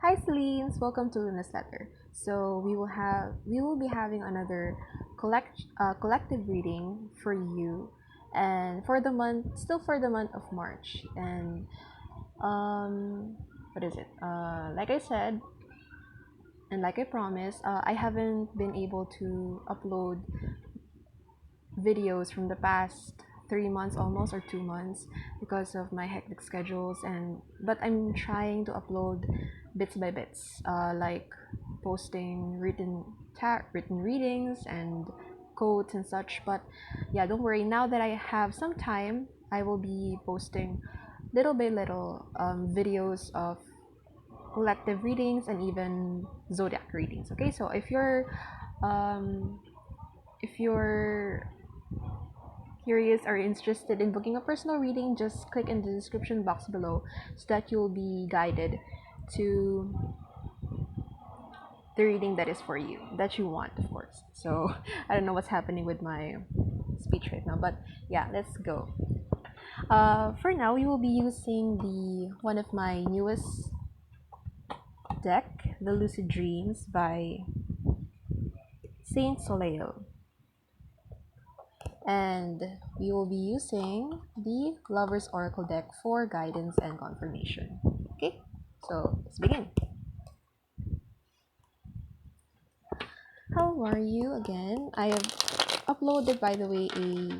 Hi Celines, welcome to the newsletter. So we will be having another collective reading for you, and for the month of March. And what is it? Like I said, and like I promised, I haven't been able to upload videos from the past 3 months almost, or 2 months, because of my hectic schedules. And but I'm trying to upload bits by bits, like posting written readings and quotes and such. But yeah, don't worry, now that I have some time, I will be posting little by little videos of collective readings and even zodiac readings. Okay, so um, if you're curious or interested in booking a personal reading, just click in the description box below so that you'll be guided to the reading that is for you, that you want, of course. So I don't know what's happening with my speech right now, but yeah, let's go. For now, we will be using the one of my newest deck, the Lucid Dreams by Saint Soleil. And we will be using the Lover's Oracle deck for guidance and confirmation. Okay, so let's begin. How are you again? I have uploaded, by the way, a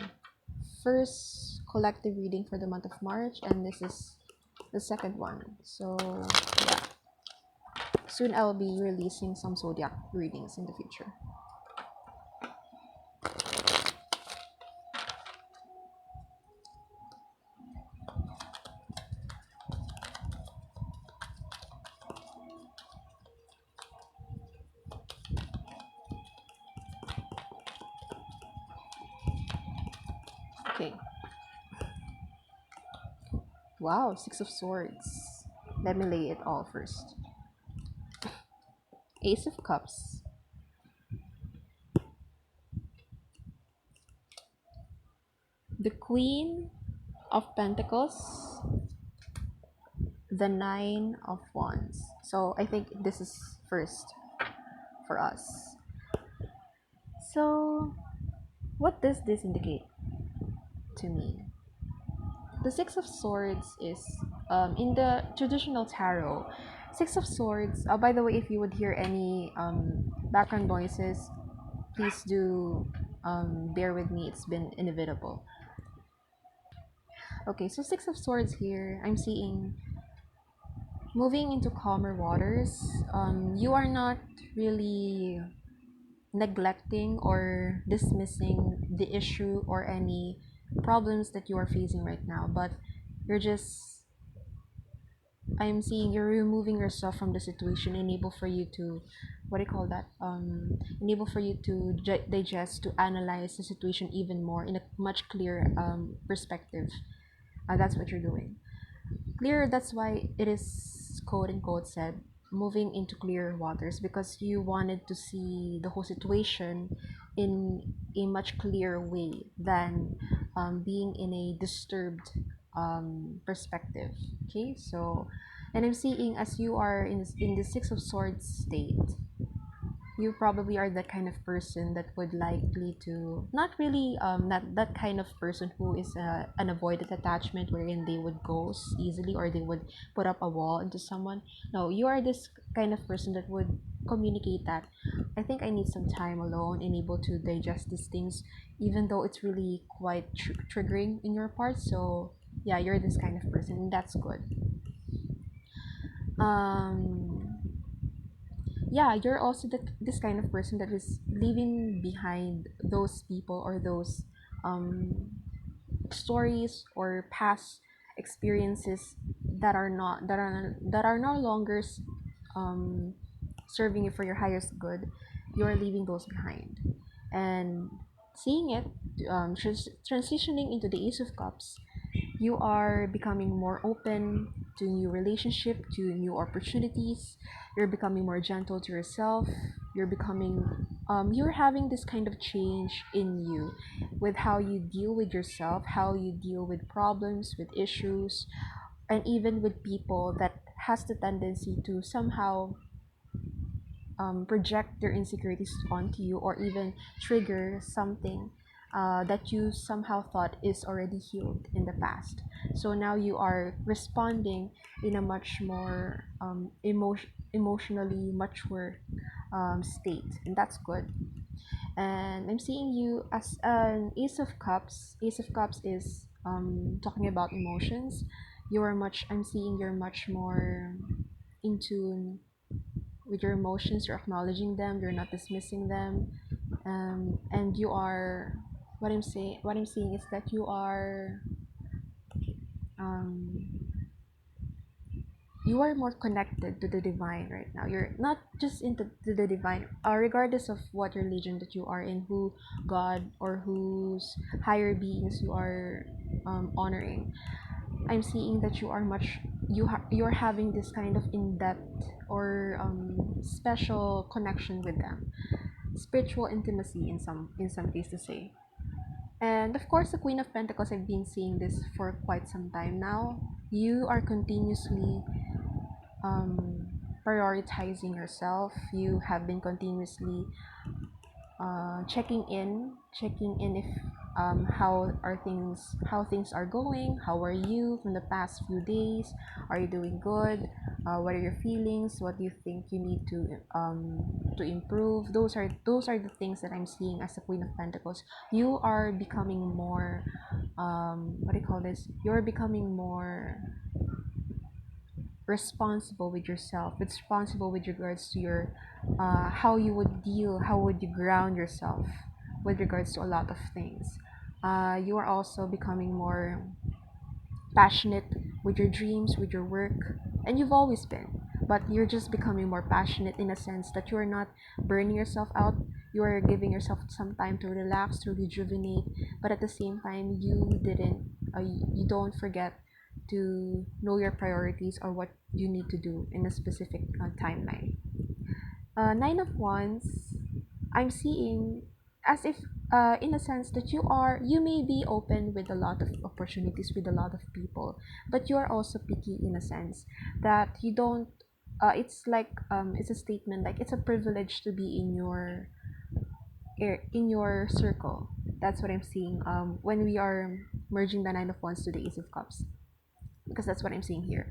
first collective reading for the month of March, and this is the second one. So, yeah, soon I will be releasing some zodiac readings in the future. Okay. Wow, Six of Swords. Let me lay it all first. Ace of Cups. The Queen of Pentacles. The Nine of Wands. So I think this is first for us. So what does this indicate to me? The Six of Swords is in the traditional tarot. Six of Swords. By the way, if you would hear any background noises, please do bear with me. It's been inevitable. Okay, so Six of Swords here. I'm seeing moving into calmer waters. You are not really neglecting or dismissing the issue or any problems that you are facing right now, but you're just, I'm seeing you're removing yourself from the situation, enable for you to, what do you call that, enable for you to digest, to analyze the situation even more in a much clearer perspective. That's what you're doing. Clear, that's why it is quote unquote said moving into clearer waters, because you wanted to see the whole situation in a much clearer way than being in a disturbed perspective. Okay, so, and I'm seeing as you are in the Six of Swords state, you probably are that kind of person that would likely to not really not that kind of person who is an avoided attachment wherein they would ghost easily or they would put up a wall into someone. No, you are this kind of person that would communicate that I think I need some time alone and able to digest these things, even though it's really quite triggering in your part. So yeah, you're this kind of person, and that's good. um yeah, you're also this kind of person that is leaving behind those people or those um, stories or past experiences that are no longer um, serving you for your highest good. You're leaving those behind, and seeing it, transitioning into the Ace of Cups, you are becoming more open to new relationship, to new opportunities. You're becoming more gentle to yourself. You're having this kind of change in you with how you deal with yourself, how you deal with problems, with issues, and even with people that has the tendency to somehow project their insecurities onto you, or even trigger something that you somehow thought is already healed in the past. So now you are responding in a much more emotionally mature state, and that's good. And I'm seeing you as an Ace of Cups. Ace of Cups is talking about emotions. I'm seeing you're much more in tune with your emotions. You're acknowledging them, you're not dismissing them. And you are, what I'm seeing is that um, you are more connected to the divine right now. You're not just into to the divine, regardless of what religion that you are in, who God or whose higher beings you are honoring. I'm seeing that you are much you're having this kind of in-depth or special connection with them, spiritual intimacy in some case to say. And of course, the Queen of Pentacles, I've been seeing this for quite some time now. You are continuously um, prioritizing yourself. You have been continuously checking in if how things are going. How are you from the past few days? Are you doing good? What are your feelings? What do you think you need to improve? Those are the things that I'm seeing as the Queen of Pentacles. You are becoming more what do you call this? You're becoming more responsible with yourself, responsible with regards to your how would you ground yourself with regards to a lot of things. You are also becoming more passionate with your dreams, with your work, and you've always been. But you're just becoming more passionate in a sense that you are not burning yourself out. You are giving yourself some time to relax, to rejuvenate, but at the same time, you don't forget to know your priorities or what you need to do in a specific timeline. Nine of Wands, I'm seeing as if, in a sense that you may be open with a lot of opportunities with a lot of people, but you are also picky in a sense that you don't. It's like it's a statement like it's a privilege to be in your circle. That's what I'm seeing. When we are merging the Nine of Wands to the Ace of Cups, because that's what I'm seeing here.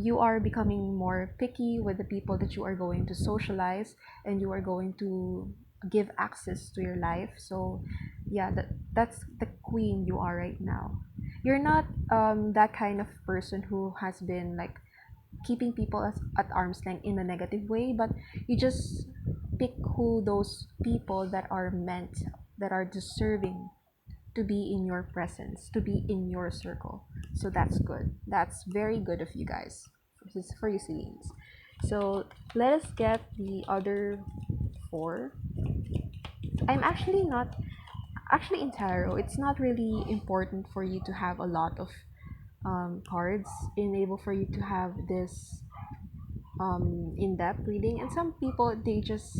You are becoming more picky with the people that you are going to socialize and you are going to give access to your life. So, yeah, that's the queen you are right now. You're not that kind of person who has been like keeping people at arm's length in a negative way, but you just pick who those people that are deserving to be in your presence, to be in your circle. So that's good. That's very good of you guys. This is for you, Celines. So let us get the other four. I'm actually not actually in tarot. It's not really important for you to have a lot of cards in able for you to have this in-depth reading. And some people they just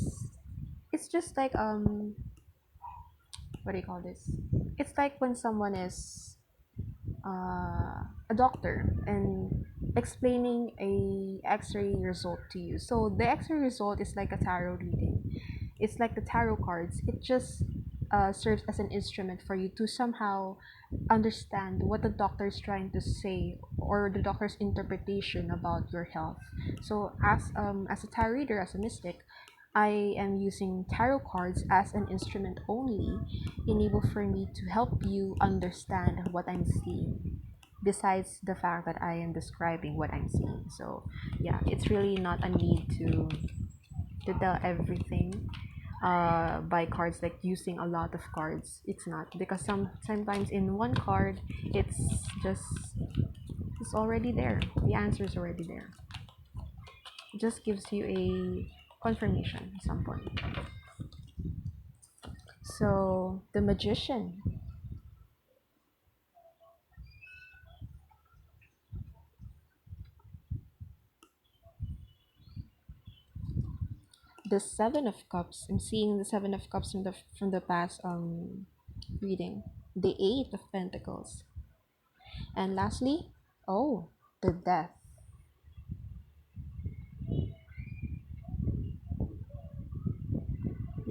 it's just like what do you call this? It's like when someone is a doctor and explaining a x-ray result to you. So the x-ray result is like a tarot reading. It's like the tarot cards. It just serves as an instrument for you to somehow understand what the doctor is trying to say or the doctor's interpretation about your health. So as a tarot reader, as a mystic, I am using tarot cards as an instrument only, enable for me to help you understand what I'm seeing. Besides the fact that I am describing what I'm seeing. So yeah, it's really not a need to tell everything by cards, like using a lot of cards. It's not, because sometimes in one card it's just it's already there. The answer is already there. It just gives you a confirmation at some point. So the Magician, the Seven of Cups. I'm seeing the Seven of Cups from the past reading. The Eight of Pentacles, and lastly, oh, the Death.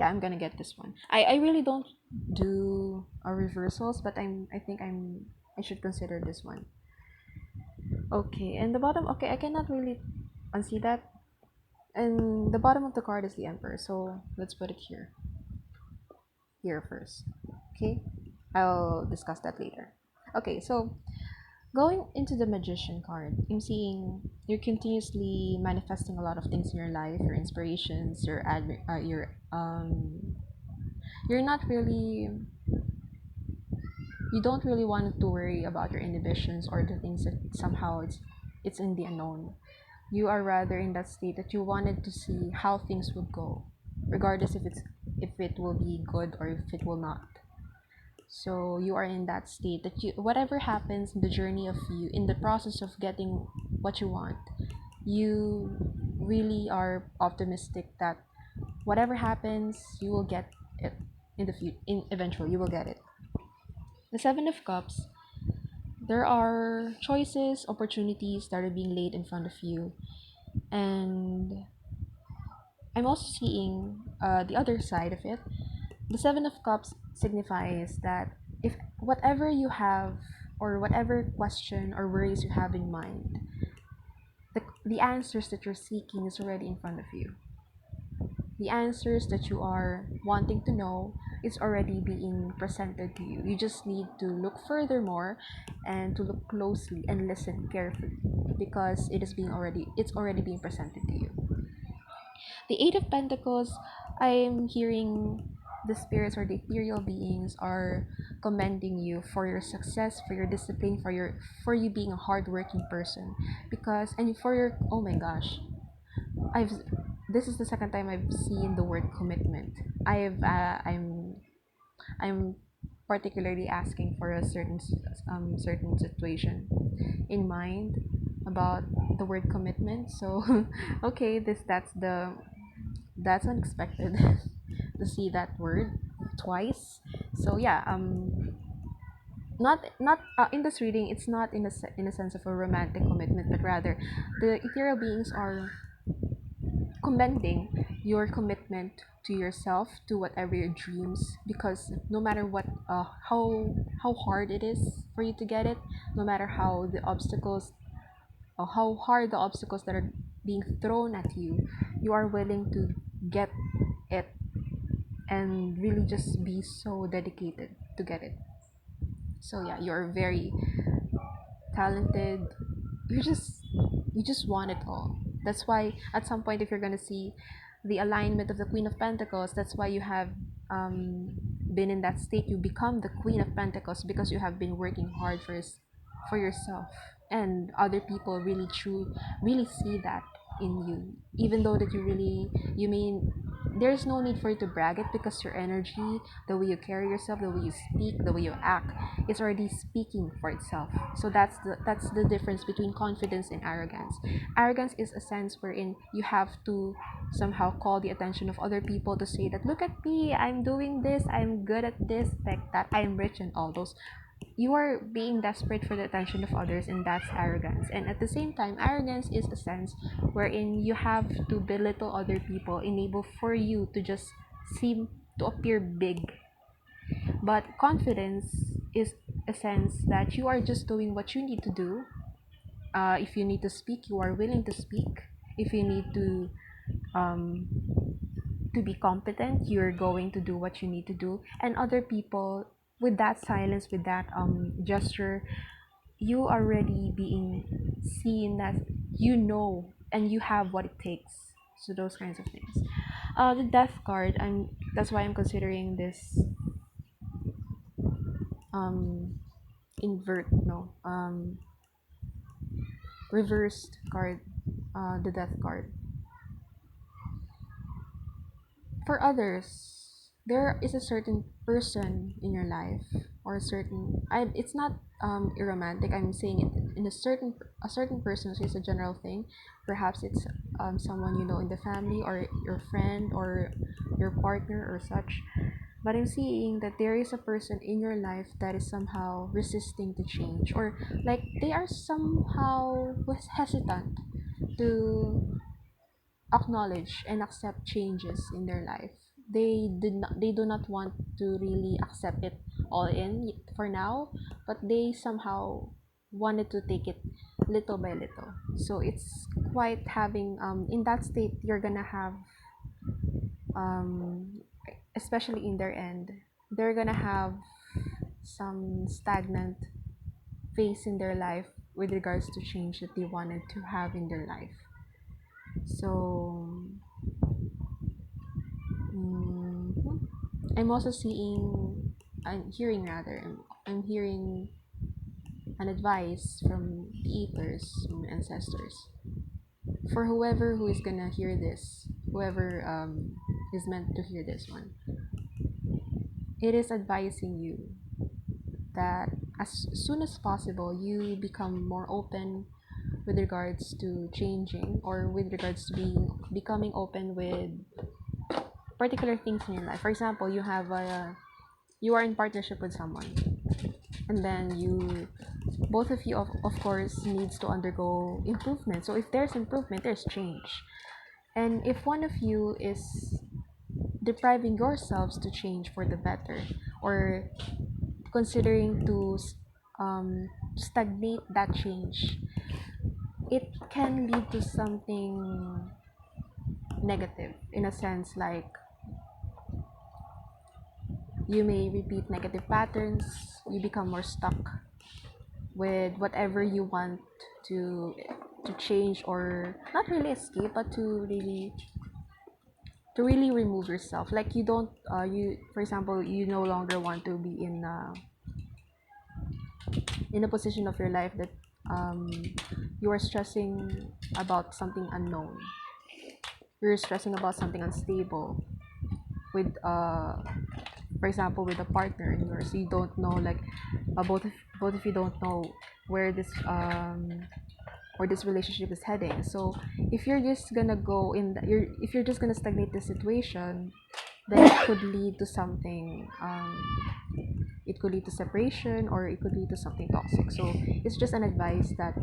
Yeah, I'm gonna get this one. I really don't do reversals, but I think I should consider this one. Okay, and the bottom. Okay, I cannot really unsee that. And the bottom of the card is the Emperor, so let's put it here first. Okay, I'll discuss that later. Okay, so going into the Magician card, I'm seeing you're continuously manifesting a lot of things in your life, your inspirations, you're not really, you don't really want to worry about your inhibitions or the things that somehow it's in the unknown. You are rather in that state that you wanted to see how things would go, regardless if it will be good or if it will not. So you are in that state that you, whatever happens in the journey of you, in the process of getting what you want, you really are optimistic that whatever happens, you will get it in the future. In eventually, you will get it. The Seven of Cups. There are choices, opportunities that are being laid in front of you, and I'm also seeing the other side of it. The Seven of Cups signifies that if whatever you have or whatever question or worries you have in mind, the answers that you're seeking is already in front of you. The answers that you are wanting to know is already being presented to you. You just need to look furthermore and to look closely and listen carefully because it's already being presented to you. The Eight of Pentacles, I'm hearing the spirits or the ethereal beings are commending you for your success, for your discipline, for you being a hardworking person. Because and for your, oh my gosh, I've this is the second time I've seen the word commitment. I'm particularly asking for a certain situation in mind about the word commitment. So okay, that's unexpected to see that word twice. So yeah, not in this reading, it's not in a sense of a romantic commitment, but rather the ethereal beings are commending your commitment to yourself, to whatever your dreams, because no matter what, how hard it is for you to get it, no matter how the obstacles or how hard the obstacles that are being thrown at you, you are willing to get it and really just be so dedicated to get it. So yeah, you're very talented. You just want it all. That's why at some point, if you're gonna see the alignment of the Queen of Pentacles, that's why you have been in that state. You become the Queen of Pentacles because you have been working hard for yourself, and other people really see that in you. Even though that you mean there's no need for you to brag it because your energy, the way you carry yourself, the way you speak, the way you act, is already speaking for itself. So that's the difference between confidence and arrogance. Arrogance is a sense wherein you have to somehow call the attention of other people to say that look at me, I'm doing this, I'm good at this, like that, I'm rich and all those. You are being desperate for the attention of others, and that's arrogance. And at the same time, arrogance is a sense wherein you have to belittle other people, enable for you to just seem to appear big. But confidence is a sense that you are just doing what you need to do. If you need to speak, you are willing to speak. If you need um, to be competent, you're going to do what you need to do. And other people, with that silence, with that gesture, you are already being seen as you know and you have what it takes. So those kinds of things. The death card, that's why I'm considering this um invert no reversed card, the death card. For others, there is a certain person in your life, or a certain it's not irromantic. I'm saying it in a certain person, so it's a general thing. Perhaps it's someone you know in the family, or your friend, or your partner, or such. But I'm seeing that there is a person in your life that is somehow resisting to change, or like they are somehow hesitant to acknowledge and accept changes in their life. they do not want to really accept it all in for now, but they somehow wanted to take it little by little. So it's quite having in that state you're gonna have um especially in their end, they're gonna have some stagnant phase in their life with regards to change that they wanted to have in their life. So mhm. I'm also seeing, I'm hearing rather, I'm hearing an advice from the ethers, from ancestors. For whoever who is gonna hear this, whoever is meant to hear this one, it is advising you that as soon as possible you become more open with regards to changing, or with regards to becoming open with particular things in your life. For example, you are in partnership with someone, and then you both of you of course needs to undergo improvement. So if there's improvement, there's change. And if one of you is depriving yourselves to change for the better, or considering to stagnate that change, it can lead to something negative, in a sense, like you may repeat negative patterns, you become more stuck with whatever you want to to change, or not really escape, but to really remove yourself. Like you don't you for example, you no longer want to be in a position of your life that um you are stressing about something unknown, you're stressing about something unstable with for example with a partner in yours. You don't know, like both of you don't know where this relationship is heading. So if you're just gonna go in you're if you're just gonna stagnate the situation, then it could lead to something it could lead to separation, or it could lead to something toxic. So it's just an advice that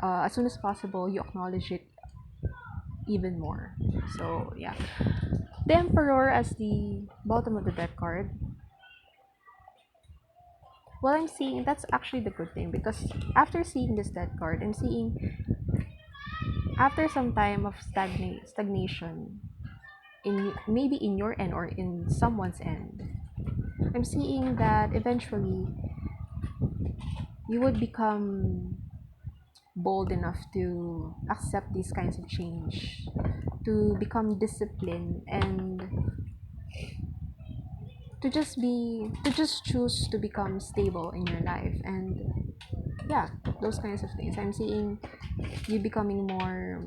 as soon as possible you acknowledge it even more. So yeah, the Emperor as the bottom of the deck card. Well, I'm seeing that's actually the good thing, because after seeing this deck card, I'm seeing after some time of stagnation in maybe in your end or in someone's end, I'm seeing that eventually you would become bold enough to accept these kinds of change, to become disciplined, and to just choose to become stable in your life. And yeah, those kinds of things, I'm seeing you becoming more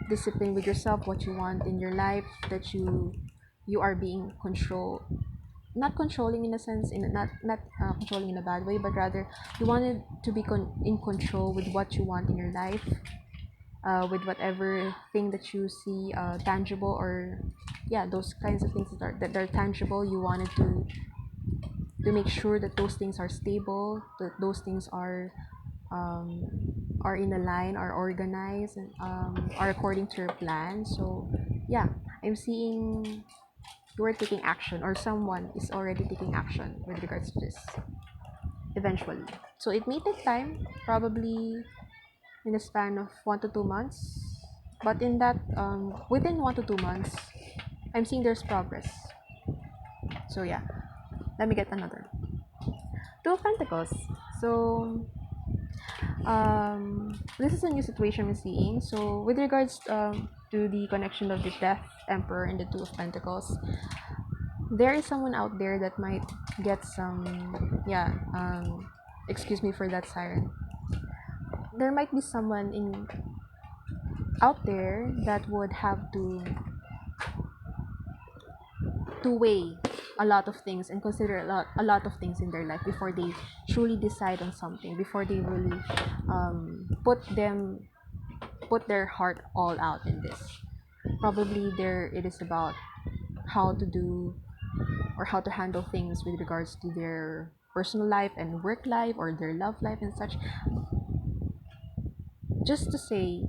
disciplined with yourself, what you want in your life, that you are being control, not controlling in a sense, in not controlling in a bad way, but rather you wanted to be in control with what you want in your life, with whatever thing that you see tangible, or yeah, those kinds of things that are tangible. You wanted to make sure that those things are stable, that those things um, are in a line, are organized, and are according to your plan. So yeah, I'm seeing you are taking action, or someone is already taking action with regards to this eventually. So it may take time, probably in a span of 1 to 2 months, but in that within 1 to 2 months, I'm seeing there's progress. So yeah, let me get another Two of Pentacles. So this is a new situation I'm seeing. So with regards to the connection of the Death Emperor and the Two of Pentacles, there is someone out there that might get some, yeah, excuse me for that siren. There might be someone in out there that would have to weigh a lot of things and consider a lot of things in their life before they truly decide on something, before they really put their heart all out in this. Probably there it is about how to do, or how to handle things with regards to their personal life and work life, or their love life and such. Just to say,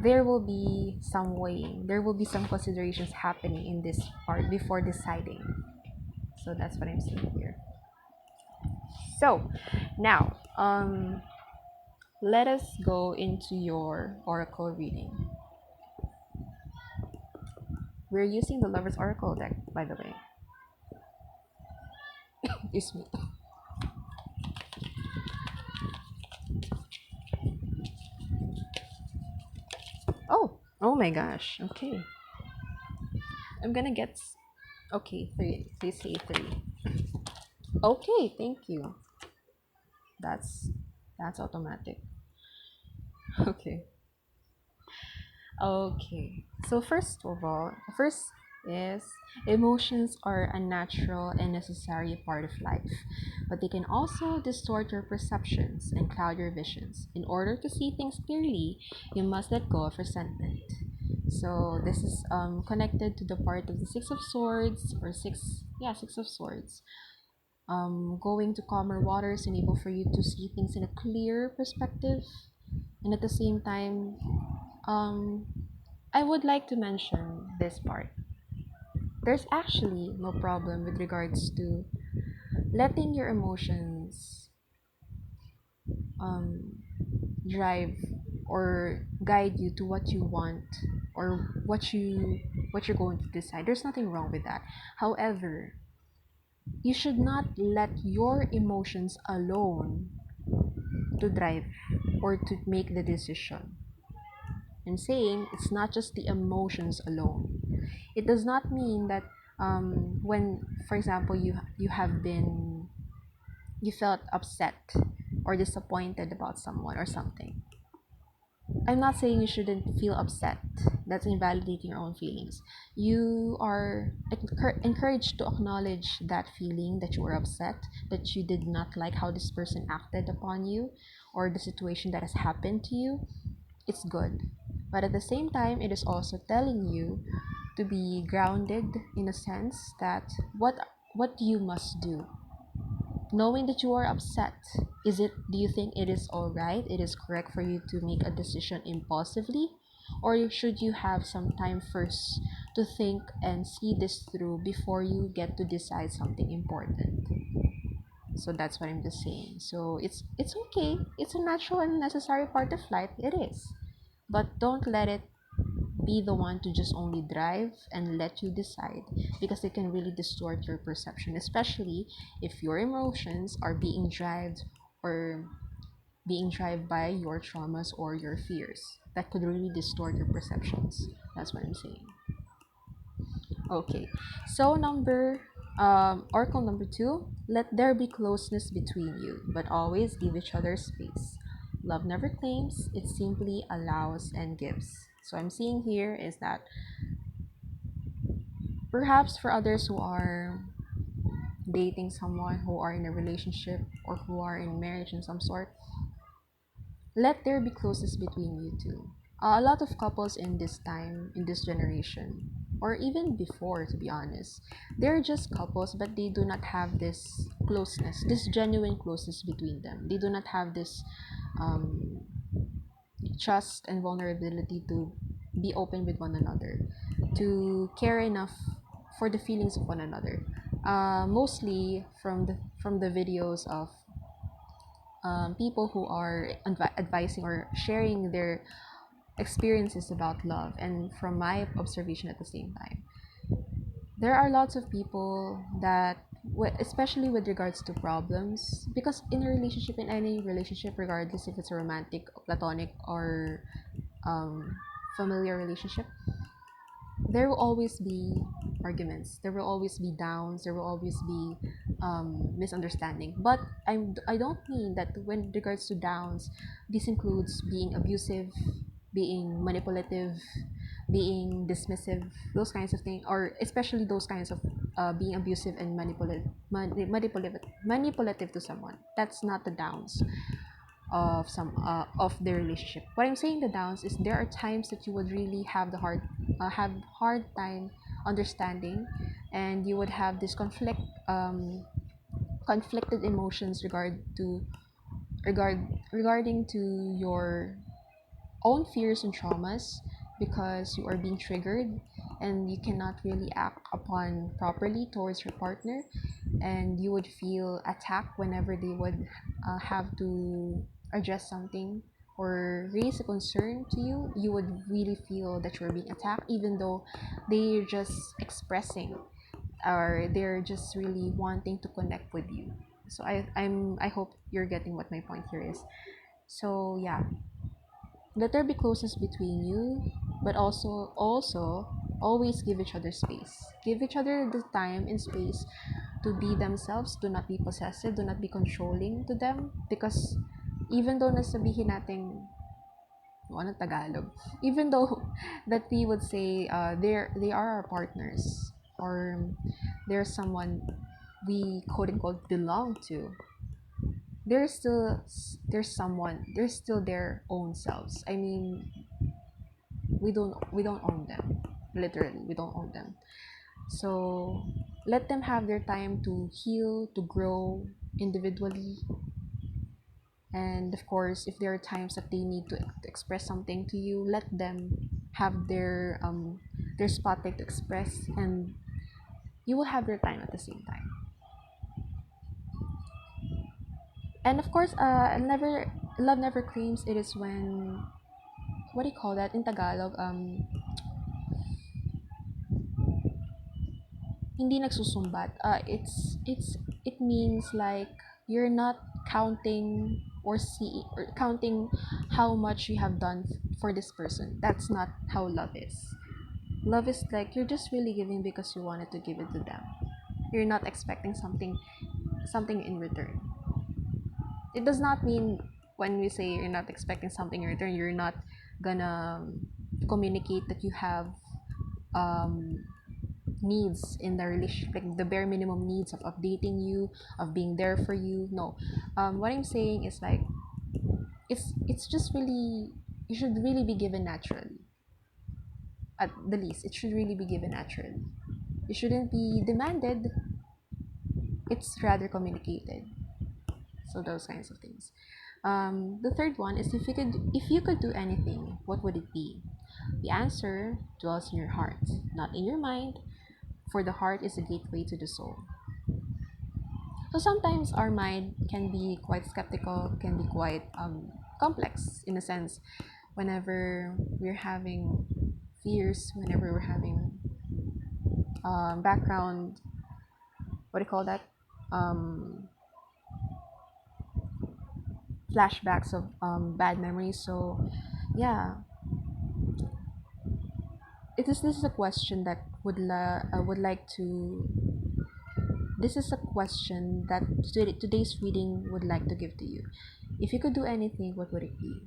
there will be some weighing, there will be some considerations happening in this part before deciding. So that's what I'm seeing here. So now, let us go into your oracle reading. We're using the Lover's Oracle deck, by the way. Excuse me. Oh my gosh. Okay. I'm gonna get. Okay, three. Please say three. Okay, thank you. That's that's automatic. Okay. Okay. So first is emotions are a natural and necessary part of life, but they can also distort your perceptions and cloud your visions. In order to see things clearly, you must let go of resentment. So this is connected to the part of the Six of Swords or Six of Swords. Going to calmer waters enable for you to see things in a clear perspective, and at the same time, um, I would like to mention this part. There's actually no problem with regards to letting your emotions um, drive or guide you to what you want or what you're going to decide. There's nothing wrong with that. However, you should not let your emotions alone to drive or to make the decision. And saying it's not just the emotions alone. It does not mean that when, for example, you felt upset or disappointed about someone or something. I'm not saying you shouldn't feel upset. That's invalidating your own feelings. You are encouraged to acknowledge that feeling that you were upset, that you did not like how this person acted upon you, or the situation that has happened to you. It's good. But at the same time, it is also telling you to be grounded in a sense that what you must do, knowing that you are upset. Do you think it is all right, it is correct for you to make a decision impulsively, or should you have some time first to think and see this through before you get to decide something important? So that's what I'm just saying. So it's okay, it's a natural and necessary part of life, it is, but don't let it be the one to just only drive and let you decide, because it can really distort your perception, especially if your emotions are being driven or being driven by your traumas or your fears. That could really distort your perceptions. That's what I'm saying. Okay, so oracle number two, let there be closeness between you, but always give each other space. Love never claims, it simply allows and gives. So I'm seeing here is that perhaps for others who are dating someone, who are in a relationship, or who are in marriage in some sort, let there be closeness between you two. A lot of couples in this time, in this generation, or even before, to be honest, they're just couples, but they do not have this closeness, this genuine closeness between them. They do not have this um, trust and vulnerability to be open with one another, to care enough for the feelings of one another. Mostly from the videos of people who are advising or sharing their experiences about love, and from my observation at the same time, there are lots of people that especially with regards to problems, because in a relationship, in any relationship, regardless if it's a romantic, platonic, or um, familiar relationship, there will always be arguments, there will always be downs, there will always be misunderstanding. But I don't mean that when regards to downs, this includes being abusive, being manipulative, being dismissive, those kinds of things, or especially those kinds of being abusive and manipulative to someone. That's not the downs of some of the relationship. What I'm saying the downs is there are times that you would really have hard time understanding, and you would have this conflicted emotions regarding to your own fears and traumas because you are being triggered and you cannot really act upon properly towards your partner, and you would feel attacked whenever they would have to address something or raise a concern to you. You would really feel that you're being attacked even though they're just expressing, or they're just really wanting to connect with you. So I hope you're getting what my point here is. So yeah, let there be closeness between you, but also always give each other space. Give each other the time and space to be themselves. Do not be possessive, do not be controlling to them, because even though nasabihin natin ano Tagalog, even though that we would say they are our partners, or they're someone we quote unquote belong to, they're still they're still their own selves. I mean, we don't own them. Literally, we don't own them. So let them have their time to heal, to grow individually. And of course, if there are times that they need to express something to you, let them have their spotlight to express, and you will have your time at the same time. And of course, never love never claims. It is when, what do you call that in Tagalog? Hindi nagsusumbat. It means like you're not counting or see or counting how much you have done for this person. That's not how love is. Love is like you're just really giving because you wanted to give it to them. You're not expecting something in return. It does not mean when we say you're not expecting something in return, you're not gonna communicate that you have um needs in the relationship, like the bare minimum needs of updating you, of being there for you. No, what I'm saying is like it's just really, you should really be given naturally. At the least, it should really be given naturally. It shouldn't be demanded. It's rather communicated. So those kinds of things. The third one is, if you could do anything, what would it be? The answer dwells in your heart, not in your mind, for the heart is a gateway to the soul. So sometimes our mind can be quite skeptical, can be quite complex in a sense. Whenever we're having fears, whenever we're having background, what do you call that? Um, Flashbacks of bad memories. So yeah, this is a question that would like to. This is a question that today's reading would like to give to you. If you could do anything, what would it be?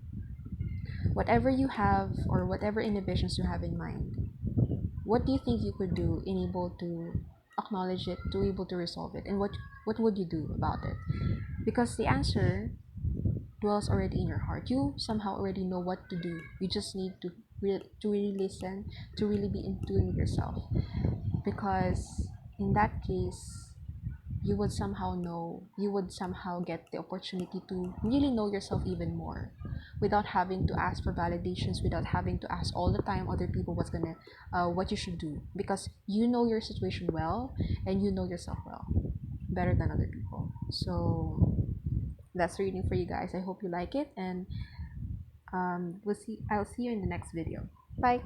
Whatever you have or whatever inhibitions you have in mind, what do you think you could do in able to acknowledge it, to able to resolve it, and what would you do about it? Because the answer dwells already in your heart. You somehow already know what to do. You just need to really listen, to really be in tune with yourself. Because in that case, you would somehow get the opportunity to really know yourself even more, without having to ask for validations, without having to ask all the time other people what you should do, because you know your situation well, and you know yourself well, better than other people. So that's reading for you guys. I hope you like it, and I'll see you in the next video. Bye.